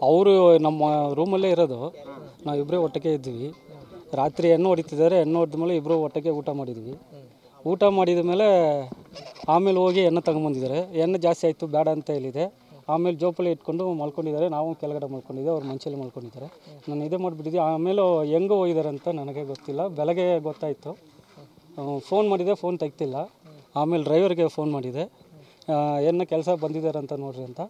ಅವರು ನಮ್ಮ ರೂಮಲ್ಲೇ ಇರೋದು, ನಾವಿಬ್ಬರೇ ಒಟ್ಟಿಗೆ ಇದ್ವಿ. ರಾತ್ರಿ ಹೆಣ್ಣು ಹೊಡಿತಿದ್ದಾರೆ, ಹೆಣ್ಣು ಹೊಡೆದ ಮೇಲೆ ಇಬ್ಬರು ಒಟ್ಟಿಗೆ ಊಟ ಮಾಡಿದ್ವಿ. ಊಟ ಮಾಡಿದ ಮೇಲೆ ಆಮೇಲೆ ಹೋಗಿ ಎಣ್ಣೆ ತಗೊಂಬಂದಿದ್ದಾರೆ. ಎಣ್ಣೆ ಜಾಸ್ತಿ ಆಯಿತು ಬೇಡ ಅಂತ ಹೇಳಿದೆ. ಆಮೇಲೆ ಜೋಪಲ್ಲಿ ಇಟ್ಕೊಂಡು ಮಲ್ಕೊಂಡಿದ್ದಾರೆ. ನಾವು ಕೆಳಗಡೆ ಮಲ್ಕೊಂಡಿದ್ದೆ, ಅವ್ರು ಮಂಚಲ್ಲಿ ಮಲ್ಕೊಂಡಿದ್ದಾರೆ. ನಾನು ಇದೇ ಮಾಡಿಬಿಟ್ಟಿದ್ದೆ. ಆಮೇಲೆ ಹೆಂಗೆ ಹೋಗಿದ್ದಾರೆ ಅಂತ ನನಗೆ ಗೊತ್ತಿಲ್ಲ. ಬೆಳಗ್ಗೆ ಗೊತ್ತಾಯಿತು. ಫೋನ್ ಮಾಡಿದೆ, ಫೋನ್ ತೆಗ್ತಿಲ್ಲ. ಆಮೇಲೆ ಡ್ರೈವರ್ಗೆ ಫೋನ್ ಮಾಡಿದೆ, ಏನೋ ಕೆಲಸ ಬಂದಿದ್ದಾರೆ ಅಂತ ನೋಡ್ರಿ ಅಂತ.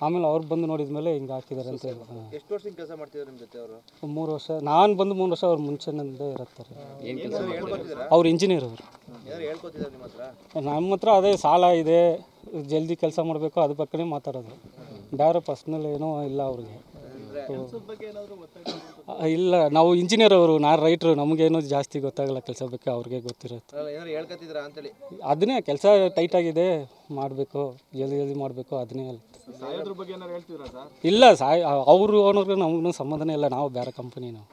ಆಮೇಲೆ ಅವ್ರು ಬಂದು ನೋಡಿದ ಮೇಲೆ ಹಿಂಗೆ ಹಾಕಿದ್ದಾರೆ ಅಂತ ಹೇಳಿ. ಎಷ್ಟು ವರ್ಷದಿಂದ ಕೆಲಸ ಮಾಡ್ತಿದ್ದಾರೆ ನಿಮ್ಮ ಜೊತೆ ಅವರು? 3 ವರ್ಷ. ನಾನು ಬಂದು 3 ವರ್ಷ, ಅವ್ರು ಮುಂಚೆನಿಂದ ಇರ್ತಾರೆ. ಅವ್ರು ಇಂಜಿನಿಯರ್. ಅವರು ನಮ್ಮ ಹತ್ರ ಅದೇ ಸಾಲ ಇದೆ, ಜಲ್ದಿ ಕೆಲಸ ಮಾಡಬೇಕು, ಅದ್ರ ಬಗ್ಗೆ ಮಾತಾಡೋದು. ಬೇರೆ ಪರ್ಸ್ನಲ್ ಏನೋ ಇಲ್ಲ ಅವ್ರಿಗೆ. ಇಲ್ಲ, ನಾವು ಇಂಜಿನಿಯರ್, ಅವರು ನಾನು ರೈಟ್ರು. ನಮಗೇನೋ ಜಾಸ್ತಿ ಗೊತ್ತಾಗಲ್ಲ ಕೆಲಸ ಬಗ್ಗೆ, ಅವ್ರಿಗೆ ಗೊತ್ತಿರುತ್ತೆ. ಅದನ್ನೇ ಕೆಲಸ ಟೈಟಾಗಿದೆ, ಮಾಡಬೇಕು, ಜಲ್ದಿ ಮಾಡಬೇಕು, ಅದನ್ನೇ ಇಲ್ಲ. ಅವರು ಓನರ್ಗೆ ನಮಗೂ ಸಂಬಂಧನೇ ಇಲ್ಲ, ನಾವು ಬೇರೆ ಕಂಪನಿ. ನಾವು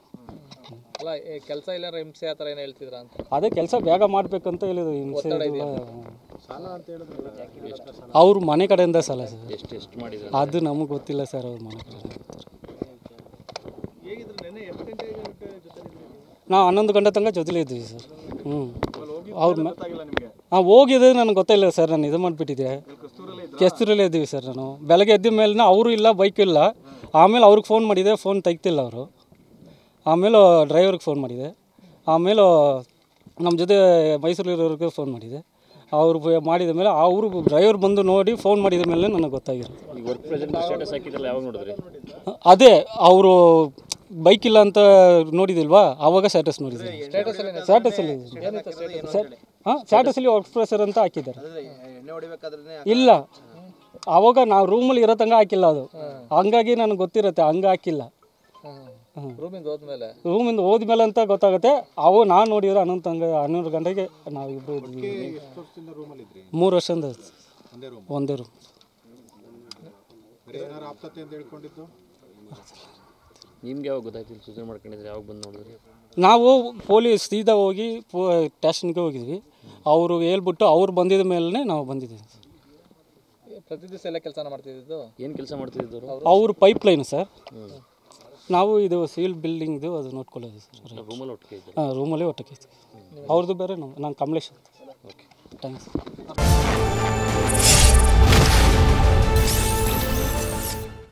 ಅಲ್ಲ, ಕೆಲಸ ಇಲ್ಲ ಹಿಂಸೆ ಆ ಥರ ಏನು ಹೇಳ್ತಿದ್ರ ಅಂತ. ಅದೇ ಕೆಲಸ ಬೇಗ ಮಾಡಬೇಕಂತ ಹೇಳಿದ್ರು. ಹಿಂಸೆ ಅವ್ರ ಮನೆ ಕಡೆಯಿಂದ ಸಾಲ ಸರ್. ಅದು ನಮಗೆ ಗೊತ್ತಿಲ್ಲ ಸರ್, ಅವ್ರ ಮನೆ ಕಡೆಯಿಂದ. ನಾವು 11 ಗಂಟೆ ತನಕ ಜೊತೆಲೇ ಇದ್ವಿ ಸರ್. ಹೋಗಿದೆ ನನಗೆ ಗೊತ್ತಿಲ್ಲ ಸರ್. ನಾನು ಇದು ಮಾಡಿಬಿಟ್ಟಿದ್ದೆ, ಕೆಸ್ತೂರಲ್ಲೇ ಇದ್ದೀವಿ ಸರ್. ನಾನು ಬೆಳಗ್ಗೆ ಎದ್ದ ಮೇಲೆ ಅವರು ಇಲ್ಲ, ಬೈಕ್ ಇಲ್ಲ. ಆಮೇಲೆ ಅವ್ರಿಗೆ ಫೋನ್ ಮಾಡಿದೆ, ಫೋನ್ ತೆಗ್ತಿಲ್ಲ ಅವರು. ಆಮೇಲೆ ಡ್ರೈವರ್ಗೆ ಫೋನ್ ಮಾಡಿದೆ. ಆಮೇಲೆ ನಮ್ಮ ಜೊತೆ ಮೈಸೂರಲ್ಲಿರೋರಿಗೆ ಫೋನ್ ಮಾಡಿದೆ. ಅವರು ಮಾಡಿದ ಮೇಲೆ ಅವರು ಡ್ರೈವರ್ ಬಂದು ನೋಡಿ ಫೋನ್ ಮಾಡಿದ ಮೇಲೆ ನನಗೆ ಗೊತ್ತಾಗಿರೋದು. ಅದೇ ಅವರು ಬೈಕ್ ಇಲ್ಲ ಅಂತ ನೋಡಿದಿಲ್ವಾ, ಆವಾಗ ಸ್ಟೇಟಸ್ ನೋಡಿದ್ದಾರೆ. ಸ್ಟೇಟಸಲ್ಲಿ ಸ್ಟೇಟಸಲ್ಲಿ ವರ್ಕ್ ಪ್ರೆಷರ್ ಅಂತ ಹಾಕಿದ್ದಾರೆ. ಇಲ್ಲ, ಆವಾಗ ನಾವು ರೂಮಲ್ಲಿ ಇರೋ ತನಕ ಹಾಕಿಲ್ಲ ಅದು. ಹಂಗಾಗಿ ನನಗೆ ಗೊತ್ತಿರುತ್ತೆ, ಹಂಗೆ ಹಾಕಿಲ್ಲ. ರೂಮಿಂದ ಹೋದ್ಮೇಲೆ ಅಂತ ಗೊತ್ತಾಗುತ್ತೆ. ನಾನು ನೋಡಿದ್ರೆ 11 ಗಂಟೆಗೆ ನಾವಿಬ್ಬರು ಇದ್ವಿ. 3 ವರ್ಷದಿಂದ ಒಂದೇ ರೂಮ್. ನಿಮ್ಗೆ ಯಾವಾಗ ಗೊತ್ತಾಯ್ತು ಸೂಸೈಡ್ ಮಾಡ್ಕೊಂಡಿದ್ರೆ? ಯಾವಾಗ ಬಂದು ನೋಡಿದ್ರಿ? ನಾವು ಪೊಲೀಸ್ ಸೀದಾ ಹೋಗಿ ಸ್ಟೇಷನ್ಗೆ ಹೋಗಿದ್ವಿ. ಅವರು ಹೇಳ್ಬಿಟ್ಟು ಅವ್ರು ಬಂದಿದ ಮೇಲೆ ನಾವು ಬಂದಿದ್ದೀವಿ. ಪ್ರತಿ ದಿವಸ ಎಲ್ಲ ಕೆಲಸ ಮಾಡ್ತಿದ್ದು. ಏನು ಕೆಲಸ ಮಾಡ್ತಿದ್ದರು ಅವರು? Pipe line sir. ನಾವು ಇದು ಸಿವಿಲ್ ಬಿಲ್ಡಿಂಗ್ದು ಅದು ನೋಡ್ಕೊಳ್ಳೋದು ಸರ್. ರೂಮಲ್ಲಿ ಒಟ್ಟಿಗೆ? ರೂಮಲ್ಲೇ ಒಟ್ಟಿಗೆ. ಅವ್ರದ್ದು ಬೇರೆ, ನಾನು ಕಮಲೇಶ್. Okay, thanks.